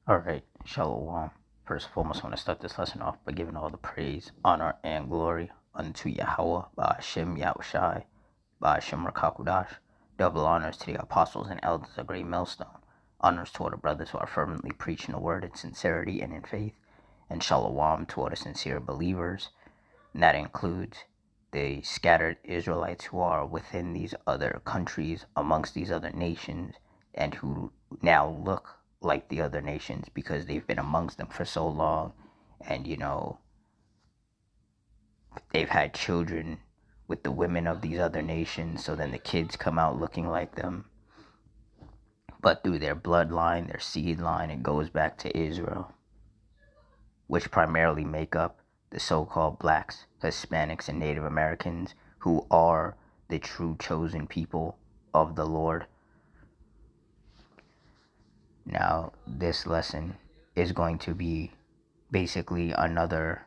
Alright, Shalom. First and foremost, I want to start this lesson off by giving all the praise, honor, and glory unto Yahweh, Ba'ashem Yahushai, Ba'ashem Rakakudash. Double honors to the apostles and elders of Great Millstone. Honors to all the brothers who are fervently preaching the word in sincerity and in faith. And Shalom to all the sincere believers. And that includes the scattered Israelites who are within these other countries, amongst these other nations, and who now look like the other nations because they've been amongst them for so long, and they've had children with the women of these other nations, so then the kids come out looking like them, but through their bloodline, their seed line, it goes back to Israel, which primarily make up the so-called blacks, Hispanics, and Native Americans, who are the true chosen people of the Lord. Now, this lesson is going to be basically another,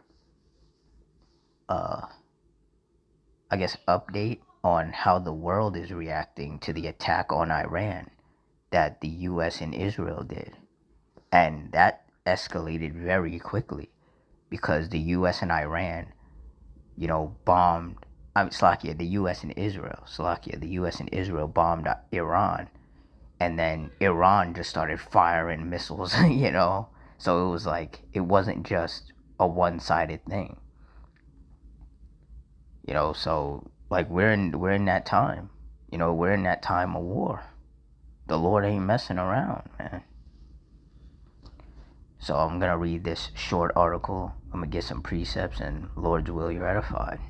update on how the world is reacting to the attack on Iran that the U.S. and Israel did. And that escalated very quickly because the U.S. and Iran, bombed, the U.S. and Israel, the U.S. and Israel bombed Iran, and then Iran just started firing missiles, So it was like, it wasn't just a one-sided thing, so like we're in that time, we're in that time of war. The Lord ain't messing around, man. So I'm going to read this short article. I'm going to get some precepts, and Lord's will, you're edified.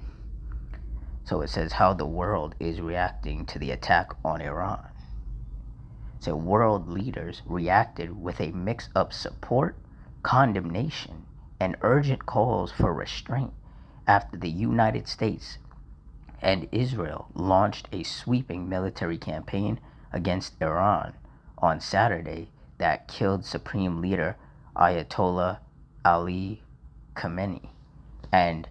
So it says how the world is reacting to the attack on Iran. So world leaders reacted with a mix of support, condemnation, and urgent calls for restraint after the United States and Israel launched a sweeping military campaign against Iran on Saturday that killed Supreme Leader Ayatollah Ali Khamenei. And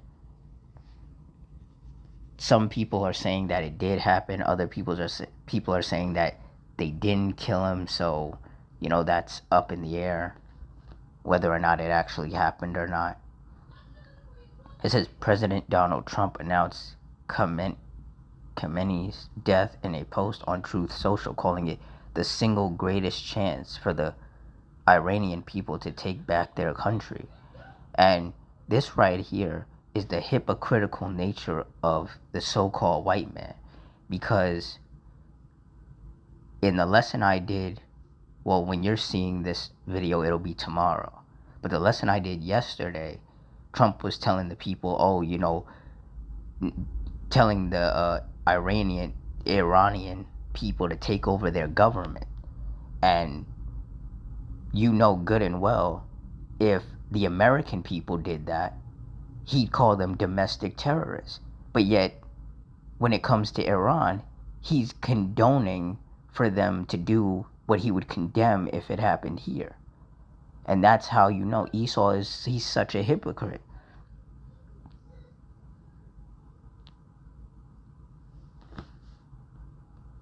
some people are saying that it did happen. Other people are saying that they didn't kill him. So, that's up in the air whether or not it actually happened or not. It says President Donald Trump announced Khamenei's death in a post on Truth Social, calling it the single greatest chance for the Iranian people to take back their country. And this right here is the hypocritical nature of the so-called white man, because in the lesson I did, well, when you're seeing this video, it'll be tomorrow, but the lesson I did yesterday, Trump was telling the people, telling the Iranian people to take over their government. And good and well, if the American people did that, he'd call them domestic terrorists. But yet, when it comes to Iran, he's condoning for them to do what he would condemn if it happened here. And that's how Esau he's such a hypocrite.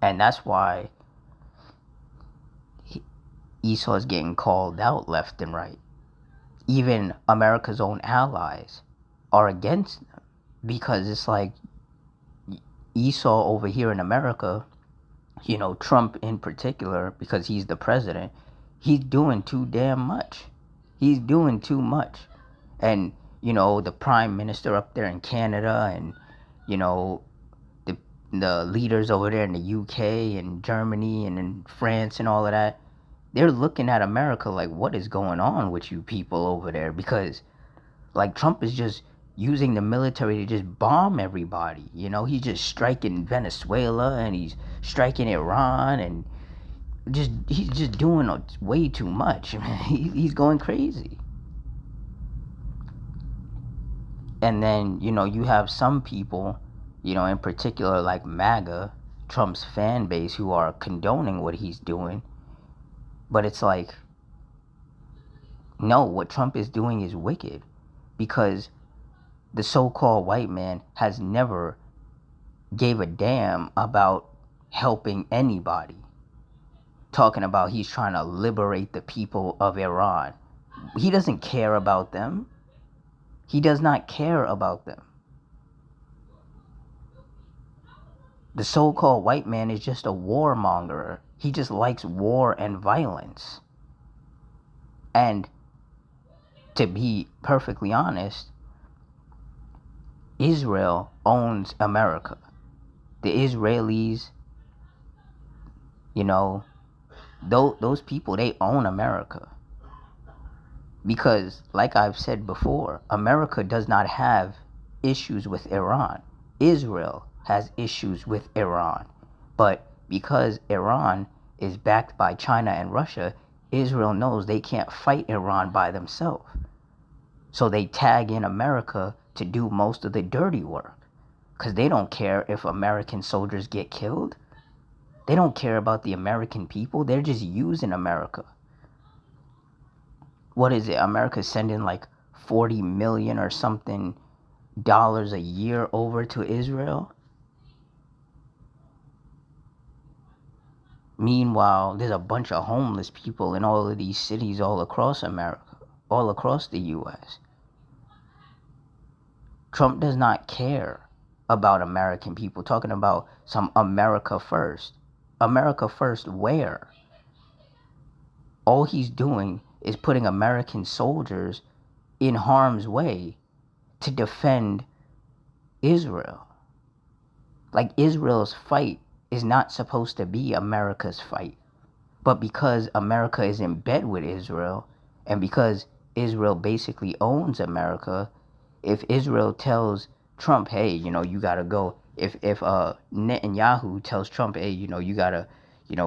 And that's why Esau is getting called out left and right. Even America's own allies are against them, because it's like Esau over here in America, Trump in particular, because he's the president, he's doing too damn much. He's doing too much. And, the prime minister up there in Canada, and, the leaders over there in the UK and Germany and in France and all of that, they're looking at America like, what is going on with you people over there? Because, like, Trump is just using the military to just bomb everybody. He's just striking Venezuela, and he's striking Iran, and he's just doing way too much. He's going crazy. And then, you have some people, in particular like MAGA, Trump's fan base, who are condoning what he's doing. But it's like, no, what Trump is doing is wicked, because the so-called white man has never gave a damn about helping anybody. talking about he's trying to liberate the people of Iran. He doesn't care about them. He does not care about them. The so-called white man is just a warmonger. He just likes war and violence. And to be perfectly honest, Israel owns America. The Israelis, you know, those people, they own America. Because, like I've said before, America does not have issues with Iran. Israel has issues with Iran. But because Iran is backed by China and Russia, Israel knows they can't fight Iran by themselves. So they tag in America to do most of the dirty work. Because they don't care if American soldiers get killed. They don't care about the American people. They're just using America. What is it? America's sending like 40 million or something dollars a year over to Israel. Meanwhile, there's a bunch of homeless people in all of these cities all across America, all across the US. Trump does not care about American people, talking about some America first. America first where? All he's doing is putting American soldiers in harm's way to defend Israel. Like, Israel's fight is not supposed to be America's fight. But because America is in bed with Israel, and because Israel basically owns America, if Israel tells Trump, hey, you gotta go, if Netanyahu tells Trump, hey, you gotta,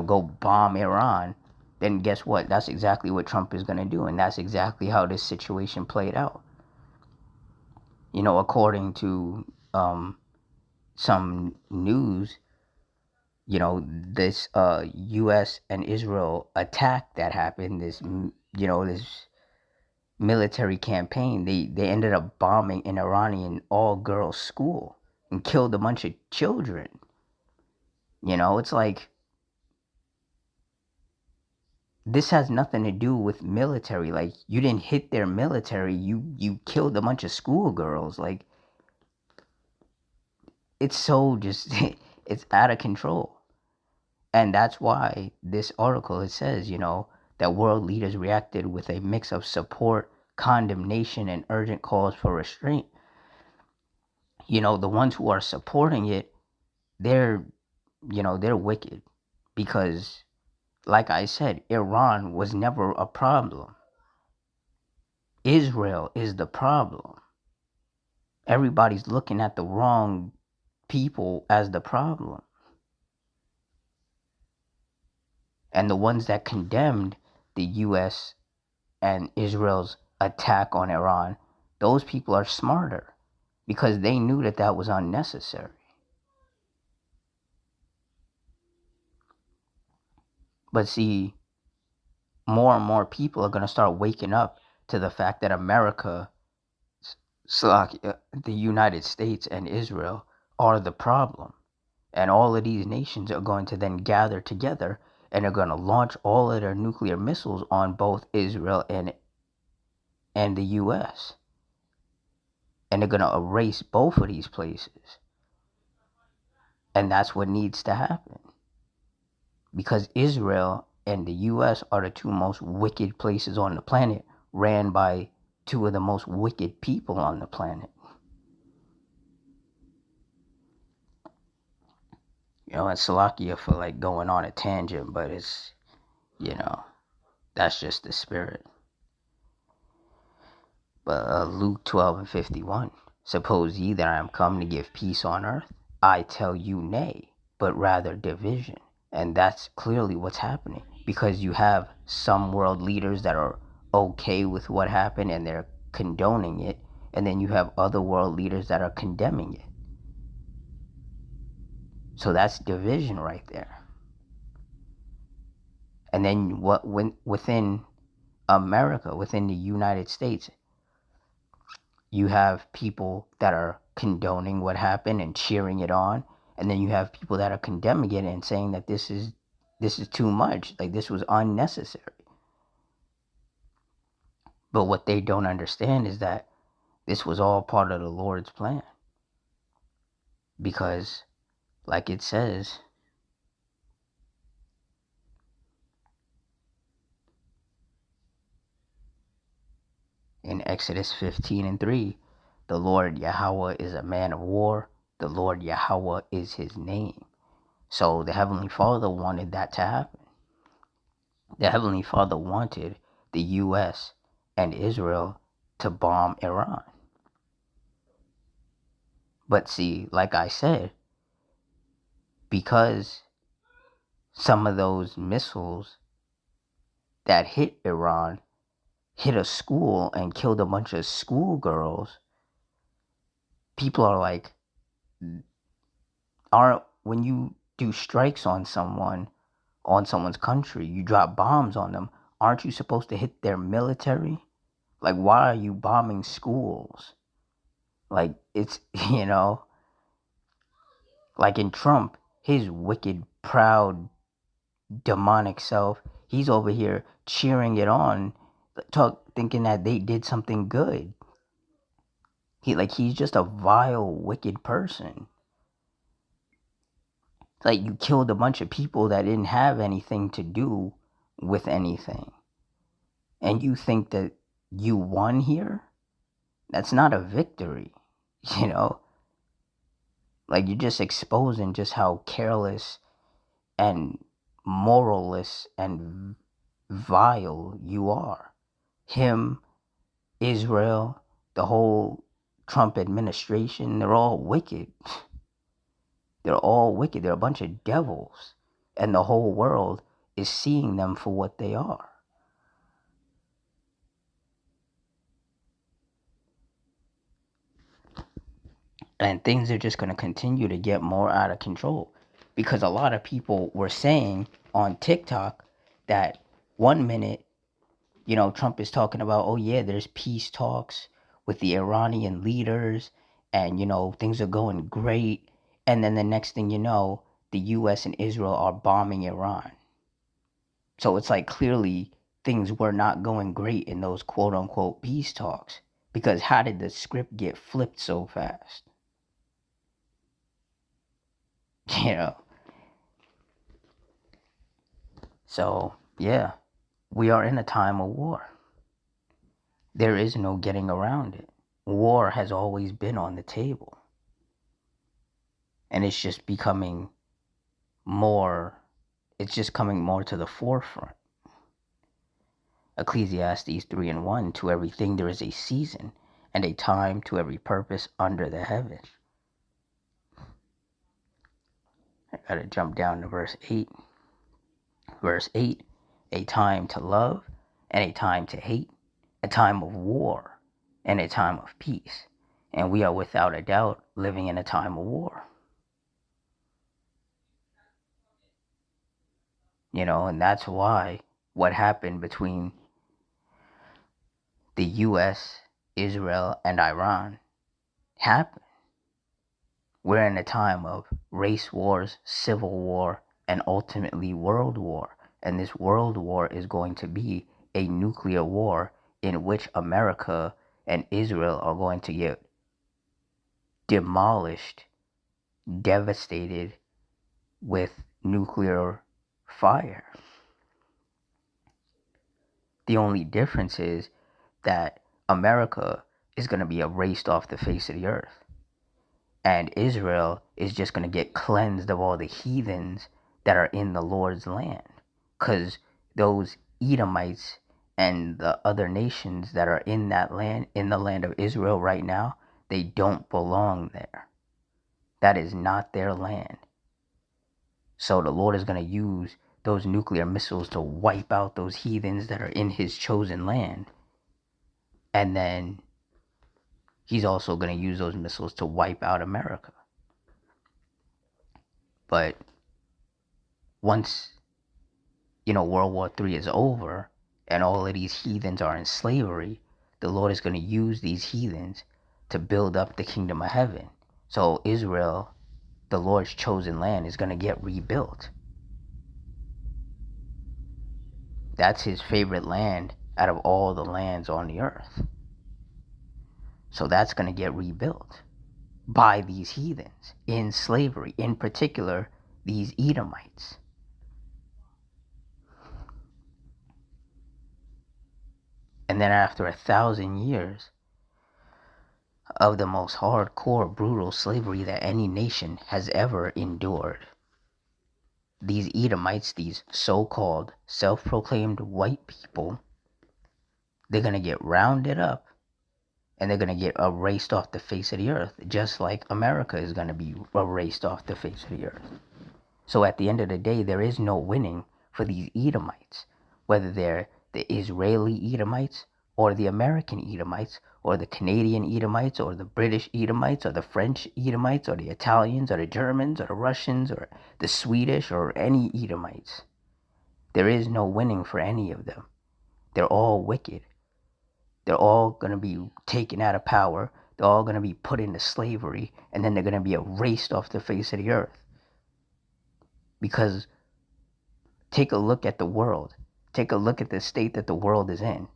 go bomb Iran, then guess what? That's exactly what Trump is gonna do, and that's exactly how this situation played out. According to some news, this U.S. and Israel attack that happened, this military campaign, they ended up bombing an Iranian all-girls school and killed a bunch of children. It's like, this has nothing to do with military. Like, you didn't hit their military, you killed a bunch of schoolgirls. Like, it's so just, it's out of control. And that's why this article, it says, that world leaders reacted with a mix of support, condemnation, and urgent calls for restraint. The ones who are supporting it, they're wicked. Because, like I said, Iran was never a problem. Israel is the problem. Everybody's looking at the wrong people as the problem. And the ones that condemned the U.S. and Israel's attack on Iran, those people are smarter because they knew that that was unnecessary. But see, more and more people are going to start waking up to the fact that America, the United States, and Israel are the problem. And all of these nations are going to then gather together and are going to launch all of their nuclear missiles on both Israel and the U.S. And they're going to erase both of these places. And that's what needs to happen. Because Israel and the U.S. are the two most wicked places on the planet, ran by two of the most wicked people on the planet. And Salakia for like going on a tangent, but it's, that's just the spirit. But Luke 12:51, suppose ye that I am come to give peace on earth? I tell you nay, but rather division. And that's clearly what's happening, because you have some world leaders that are okay with what happened and they're condoning it, and then you have other world leaders that are condemning it. So that's division right there. And then within America, within the United States, you have people that are condoning what happened and cheering it on, and then you have people that are condemning it and saying that this is this is too much. Like, this was unnecessary. But what they don't understand is that this was all part of the Lord's plan. Because, like it says, in Exodus 15:3, the Lord Yahweh is a man of war. The Lord Yahweh is his name. So the Heavenly Father wanted that to happen. The Heavenly Father wanted the U.S. and Israel to bomb Iran. But see, like I said, because some of those missiles that hit Iran hit a school and killed a bunch of schoolgirls, people are like, when you do strikes on someone's country, you drop bombs on them, aren't you supposed to hit their military? Like, why are you bombing schools? Like, it's, like in Trump, his wicked, proud, demonic self, he's over here cheering it on, thinking that they did something good. He's just a vile, wicked person. Like, you killed a bunch of people that didn't have anything to do with anything. And you think that you won here? That's not a victory, you know? Like, you're just exposing just how careless and moralless and vile you are. Him, Israel, the whole Trump administration, they're all wicked. They're all wicked. They're a bunch of devils. And the whole world is seeing them for what they are. And things are just going to continue to get more out of control. Because a lot of people were saying on TikTok that 1 minute, Trump is talking about, oh yeah, there's peace talks with the Iranian leaders and, things are going great. And then the next thing you know, the US and Israel are bombing Iran. So it's like clearly things were not going great in those quote unquote peace talks. Because how did the script get flipped so fast? So, yeah, we are in a time of war. There is no getting around it. War has always been on the table. And it's just coming more to the forefront. Ecclesiastes 3:1, to everything there is a season and a time to every purpose under the heaven. I gotta jump down to verse 8. Verse 8, a time to love and a time to hate, a time of war and a time of peace. And we are without a doubt living in a time of war. And that's why what happened between the US, Israel, and Iran happened. We're in a time of race wars, civil war, and ultimately world war. And this world war is going to be a nuclear war in which America and Israel are going to get demolished, devastated with nuclear fire. The only difference is that America is going to be erased off the face of the earth. And Israel is just going to get cleansed of all the heathens that are in the Lord's land. Because those Edomites and the other nations that are in that land, in the land of Israel right now, they don't belong there. That is not their land. So the Lord is going to use those nuclear missiles to wipe out those heathens that are in his chosen land. And then he's also going to use those missiles to wipe out America. But once, World War III is over and all of these heathens are in slavery, the Lord is going to use these heathens to build up the kingdom of heaven. So Israel, the Lord's chosen land, is going to get rebuilt. That's his favorite land out of all the lands on the earth. So that's going to get rebuilt by these heathens in slavery, in particular, these Edomites. And then after 1,000 years of the most hardcore, brutal slavery that any nation has ever endured, these Edomites, these so-called self-proclaimed white people, they're going to get rounded up and they're going to get erased off the face of the earth, just like America is going to be erased off the face of the earth. So at the end of the day, there is no winning for these Edomites, whether they're the Israeli Edomites or the American Edomites or the Canadian Edomites or the British Edomites or the French Edomites or the Italians or the Germans or the Russians or the Swedish or any Edomites. There is no winning for any of them. They're all wicked. They're all going to be taken out of power. They're all going to be put into slavery, and then they're going to be erased off the face of the earth. Because take a look at the world. Take a look at the state that the world is in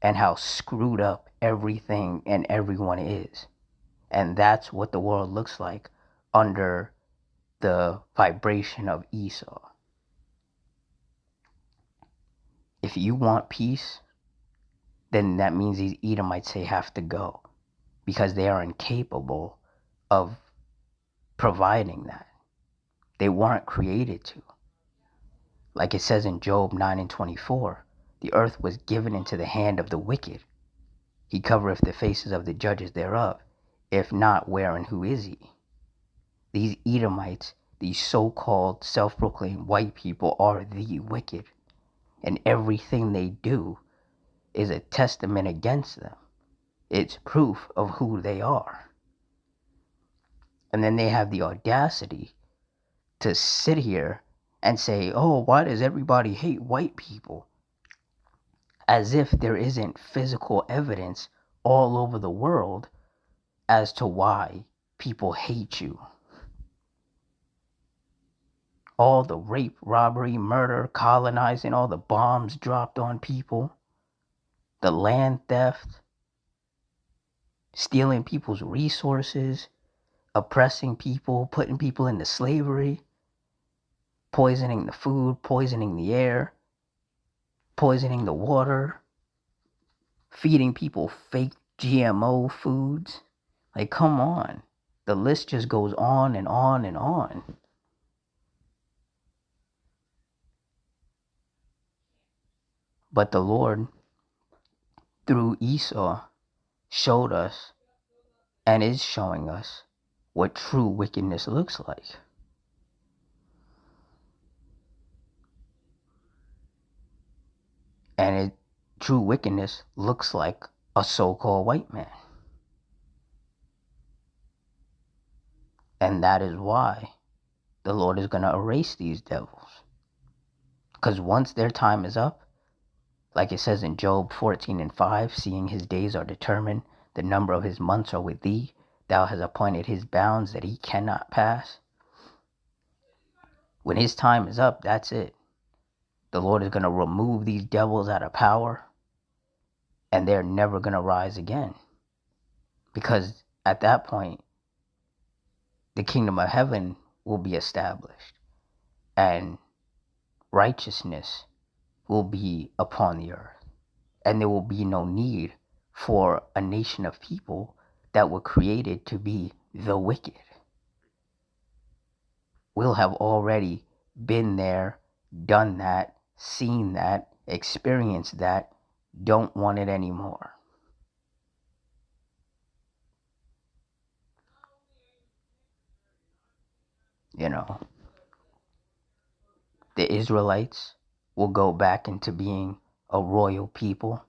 and how screwed up everything and everyone is. And that's what the world looks like under the vibration of Esau. If you want peace, then that means these Edomites, they have to go because they are incapable of providing that. They weren't created to. Like it says in Job 9:24, the earth was given into the hand of the wicked. He covereth the faces of the judges thereof. If not, where and who is he? These Edomites, these so-called self-proclaimed white people, are the wicked. And everything they do is a testament against them. It's proof of who they are. And then they have the audacity to sit here and say, oh, why does everybody hate white people? As if there isn't physical evidence all over the world as to why people hate you. All the rape, robbery, murder, colonizing, all the bombs dropped on people, the land theft, stealing people's resources, oppressing people, putting people into slavery, poisoning the food, poisoning the air, poisoning the water, feeding people fake GMO foods. Like, come on. The list just goes on and on and on. But the Lord, through Esau, showed us and is showing us what true wickedness looks like. And true wickedness looks like a so-called white man. And that is why the Lord is going to erase these devils. Because once their time is up, like it says in Job 14:5, seeing his days are determined, the number of his months are with thee, thou hast appointed his bounds that he cannot pass. When his time is up, that's it. The Lord is going to remove these devils out of power, and they're never going to rise again. Because at that point, the kingdom of heaven will be established, and righteousness will be upon the earth. And there will be no need for a nation of people that were created to be the wicked. We'll have already been there, done that, seen that, experienced that, don't want it anymore. You know, the Israelites will go back into being a royal people.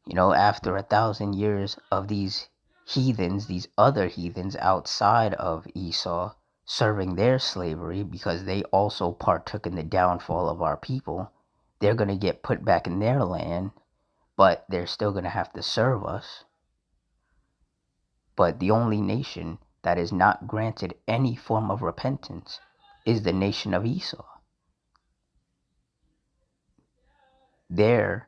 You know, after 1,000 years of these heathens, these other heathens outside of Esau, serving their slavery because they also partook in the downfall of our people, they're going to get put back in their land, but they're still going to have to serve us. But the only nation that is not granted any form of repentance is the nation of Esau. their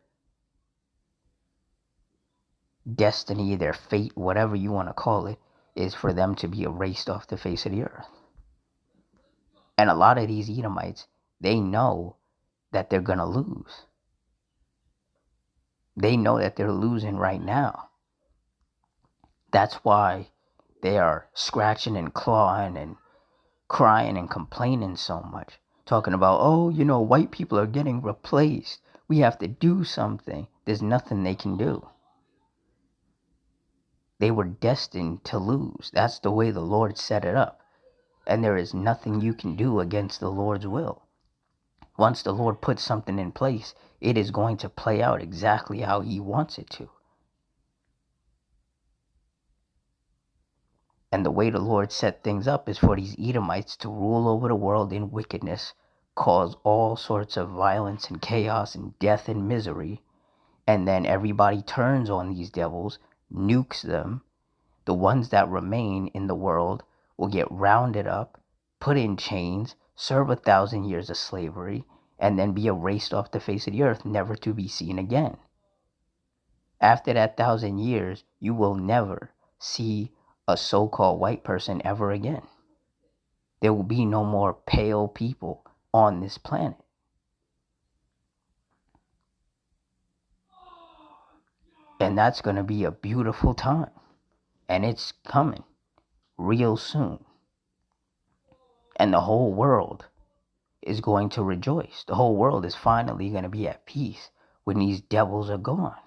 destiny, their fate, whatever you want to call it, is for them to be erased off the face of the earth. And a lot of these Edomites, they know that they're going to lose. They know that they're losing right now. That's why they are scratching and clawing and crying and complaining so much. Talking about, oh, white people are getting replaced. We have to do something. There's nothing they can do. They were destined to lose. That's the way the Lord set it up. And there is nothing you can do against the Lord's will. Once the Lord puts something in place, it is going to play out exactly how He wants it to. And the way the Lord set things up is for these Edomites to rule over the world in wickedness, cause all sorts of violence and chaos and death and misery. And then everybody turns on these devils, nukes them. The ones that remain in the world will get rounded up, put in chains, serve 1,000 years of slavery, and then be erased off the face of the earth, never to be seen again. After that 1,000 years, you will never see a so-called white person ever again. There will be no more pale people on this planet. And that's going to be a beautiful time. And it's coming real soon. And the whole world is going to rejoice. The whole world is finally going to be at peace when these devils are gone.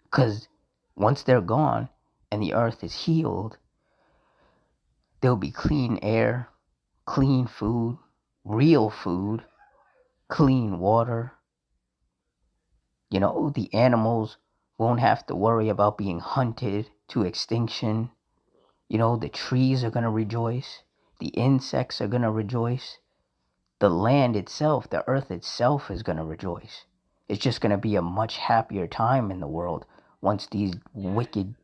Because once they're gone and the earth is healed, there'll be clean air, clean food, real food, clean water. The animals won't have to worry about being hunted to extinction. The trees are going to rejoice. The insects are going to rejoice. The land itself, the earth itself is going to rejoice. It's just going to be a much happier time in the world once these wicked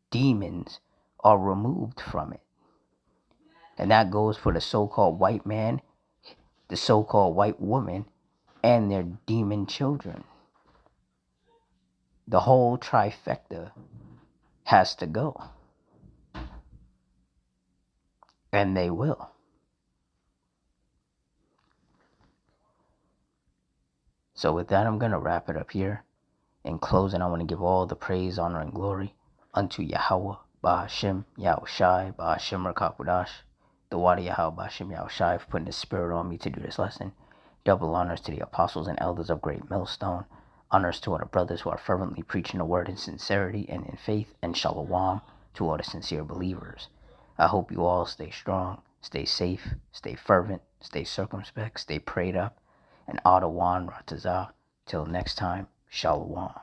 demons are removed from it. And that goes for the so-called white man, the so-called white woman, and their demon children. The whole trifecta has to go. And they will. So with that, I'm going to wrap it up here. In closing, I want to give all the praise, honor, and glory unto Yahweh, Ba'ashem, Yahushai, Ba'ashem, Rakakwadash, the Wadi Yahweh, Ba'ashem, Yahushai, for putting the spirit on me to do this lesson. Double honors to the apostles and elders of Great Millstone. Honors to all the brothers who are fervently preaching the word in sincerity and in faith, and shalom to all the sincere believers. I hope you all stay strong, stay safe, stay fervent, stay circumspect, stay prayed up, and Adawan Ratazah. Till next time, shalom.